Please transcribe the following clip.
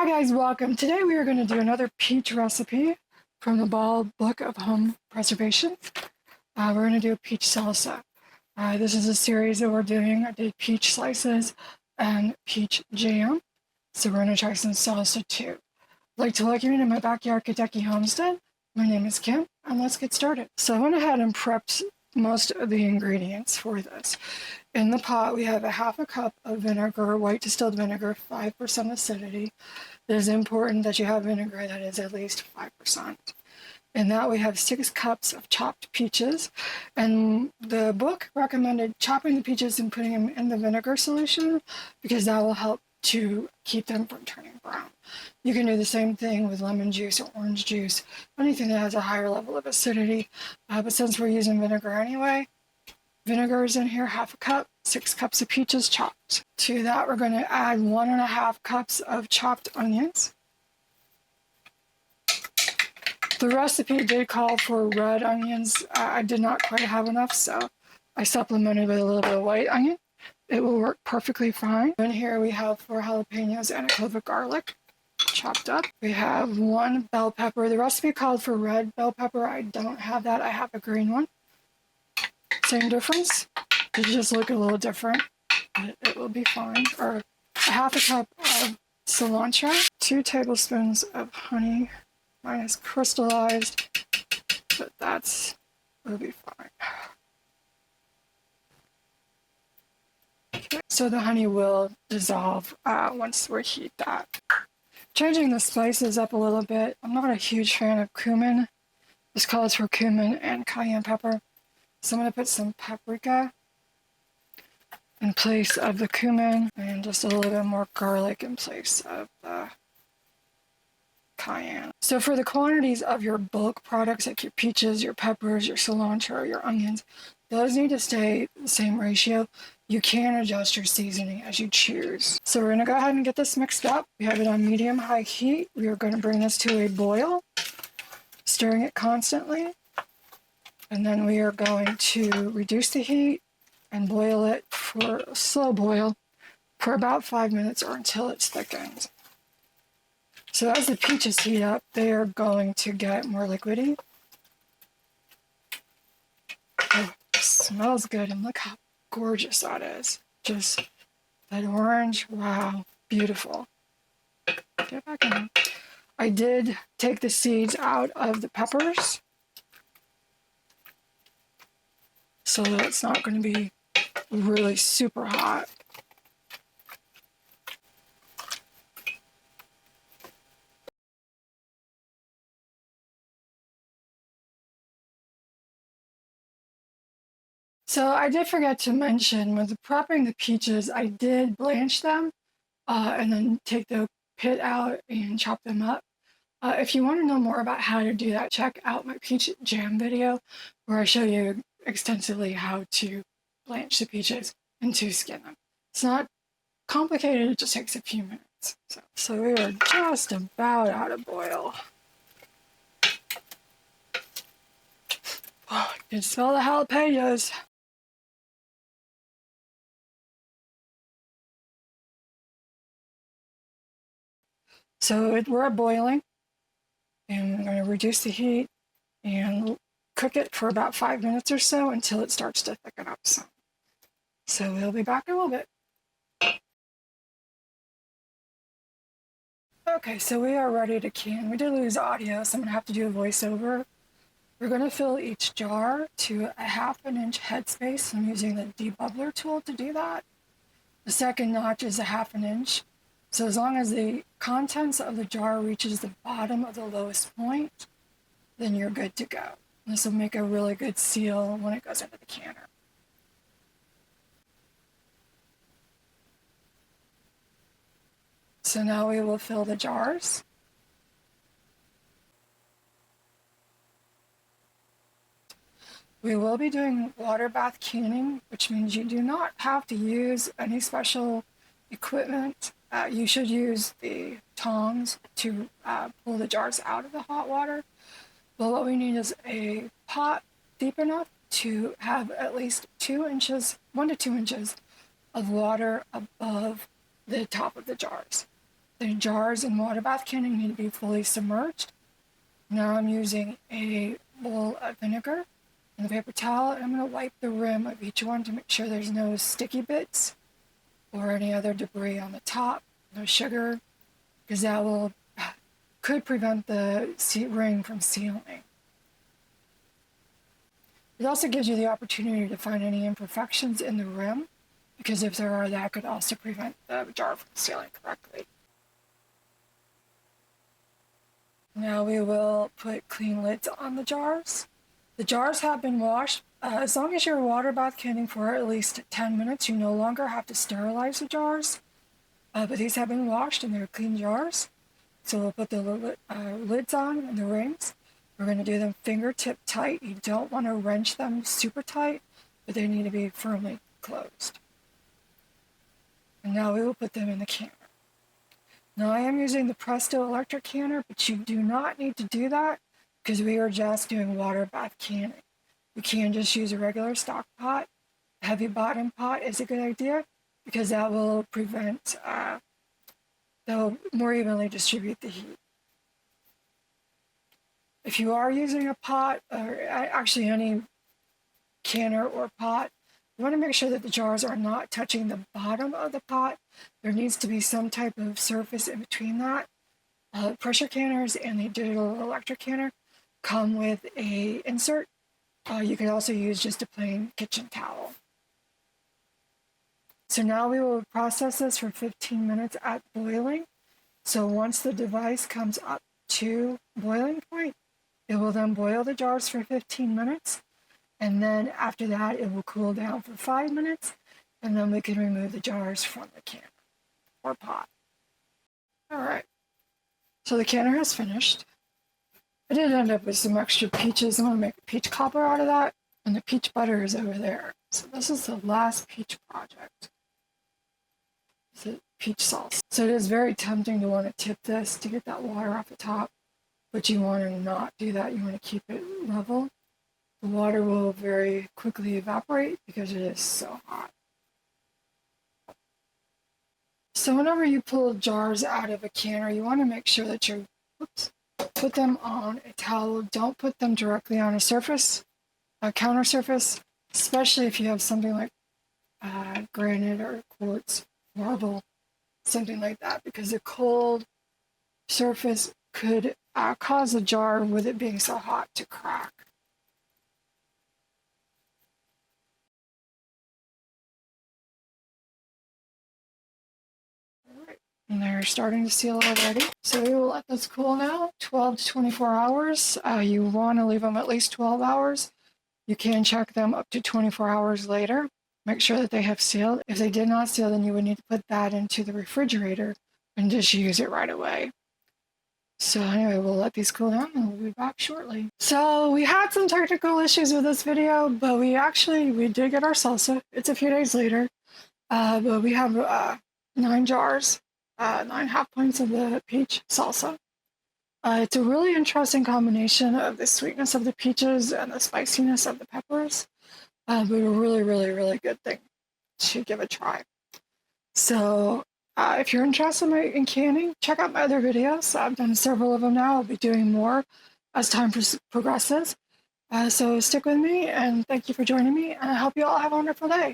Hi guys, welcome. Today we are going to do another peach recipe from the Ball Book of Home Preservation. We're going to do a peach salsa. This is a series that we're doing. I did peach slices and peach jam. So we're going to try some salsa too. I'd like to welcome you to my backyard Kentucky homestead. My name is Kim, and let's get started. So I went ahead and prepped most of the ingredients for this. In the pot, we have a half a cup of vinegar, white distilled vinegar, 5% acidity. It is important that you have vinegar that is at least 5%. In that, we have 6 cups of chopped peaches. And the book recommended chopping the peaches and putting them in the vinegar solution because that will help to keep them from turning brown. You can do the same thing with lemon juice or orange juice, anything that has a higher level of acidity. But since we're using vinegar anyway, vinegar is in here, half a cup, 6 cups of peaches chopped. To that, we're going to add 1.5 cups of chopped onions. The recipe did call for red onions. I did not quite have enough, so I supplemented with a little bit of white onion. It will work perfectly fine. In here we have 4 jalapenos and a clove of garlic chopped up. We have 1 bell pepper. The recipe called for red bell pepper. I don't have that. I have a green one. Same difference. It just look a little different. It will be fine. Or a half a cup of cilantro. 2 tablespoons of honey. Mine is crystallized, but will be fine. Okay. So the honey will dissolve once we heat that. Changing the spices up a little bit. I'm not a huge fan of cumin. This calls for cumin and cayenne pepper. So I'm going to put some paprika in place of the cumin and just a little bit more garlic in place of the cayenne. So for the quantities of your bulk products like your peaches, your peppers, your cilantro, your onions, those need to stay the same ratio. You can adjust your seasoning as you choose. So we're going to go ahead and get this mixed up. We have it on medium-high heat. We are going to bring this to a boil, stirring it constantly. And then we are going to reduce the heat and boil it for a slow boil for about 5 minutes or until it's thickened. So as the peaches heat up, they are going to get more liquidy. Oh, it smells good, and look how gorgeous that is. Just that orange, wow, beautiful. Get back in. I did take the seeds out of the peppers, so that it's not going to be really super hot. So I did forget to mention, when prepping the peaches, I did blanch them and then take the pit out and chop them up. If you want to know more about how to do that, check out my peach jam video where I show you extensively how to blanch the peaches and to skin them. It's not complicated, it just takes a few minutes. So we are just about out of boil. Oh, you can smell the jalapenos. So we're at boiling, and I'm going to reduce the heat and cook it for about 5 minutes or so until it starts to thicken up some. So we'll be back in a little bit. Okay, so we are ready to can. We did lose audio, so I'm going to have to do a voiceover. We're going to fill each jar to a 1/2 inch headspace. I'm using the debubbler tool to do that. The second notch is a 1/2 inch. So as long as the contents of the jar reaches the bottom of the lowest point, then you're good to go. This will make a really good seal when it goes into the canner. So now we will fill the jars. We will be doing water bath canning, which means you do not have to use any special equipment. You should use the tongs to pull the jars out of the hot water. But what we need is a pot deep enough to have at least 2 inches, 1 to 2 inches of water above the top of the jars. the jars in water bath canning need to be fully submerged. Now I'm using a bowl of vinegar and a paper towel, and I'm going to wipe the rim of each one to make sure there's no sticky bits or any other debris on the top, no sugar, because that could prevent the ring from sealing. It also gives you the opportunity to find any imperfections in the rim, because if there are, that could also prevent the jar from sealing correctly. Now we will put clean lids on the jars. The jars have been washed. As long as you're water bath canning for at least 10 minutes, you no longer have to sterilize the jars. But these have been washed and they're clean jars. So we'll put the lids on and the rings. We're going to do them fingertip tight. You don't want to wrench them super tight, but they need to be firmly closed. And now we will put them in the canner. Now I am using the Presto electric canner, but you do not need to do that because we are just doing water bath canning. You can just use a regular stock pot. A heavy bottom pot is a good idea because that will prevent, that will more evenly distribute the heat. If you are using a pot, or actually any canner or pot, you want to make sure that the jars are not touching the bottom of the pot. There needs to be some type of surface in between that. Pressure canners and the digital electric canner come with a insert. You can also use just a plain kitchen towel. So now we will process this for 15 minutes at boiling. So once the device comes up to boiling point, it will then boil the jars for 15 minutes. And then after that, it will cool down for 5 minutes, and then we can remove the jars from the canner or pot. All right, so the canner has finished. I did end up with some extra peaches. I'm gonna make a peach cobbler out of that, and the peach butter is over there. So this is the last peach project. It's a peach salsa. So it is very tempting to want to tip this to get that water off the top, but you want to not do that. You want to keep it level. The water will very quickly evaporate because it is so hot. So whenever you pull jars out of a canner, you want to make sure that you put them on a towel. Don't put them directly on a surface, a counter surface, especially if you have something like granite or quartz, marble, something like that, because a cold surface could cause a jar, with it being so hot, to crack. And they're starting to seal already. So we will let this cool now, 12 to 24 hours. You want to leave them at least 12 hours. You can check them up to 24 hours later. Make sure that they have sealed. If they did not seal, then you would need to put that into the refrigerator and just use it right away. So anyway, we'll let these cool down and we'll be back shortly. So we had some technical issues with this video, but we did get our salsa. It's a few days later, but we have 9 jars. 9 half pints of the peach salsa. It's a really interesting combination of the sweetness of the peaches and the spiciness of the peppers, but a really, really, really good thing to give a try. So if you're interested in canning, check out my other videos. I've done several of them now. I'll be doing more as time progresses. So stick with me, and thank you for joining me, and I hope you all have a wonderful day.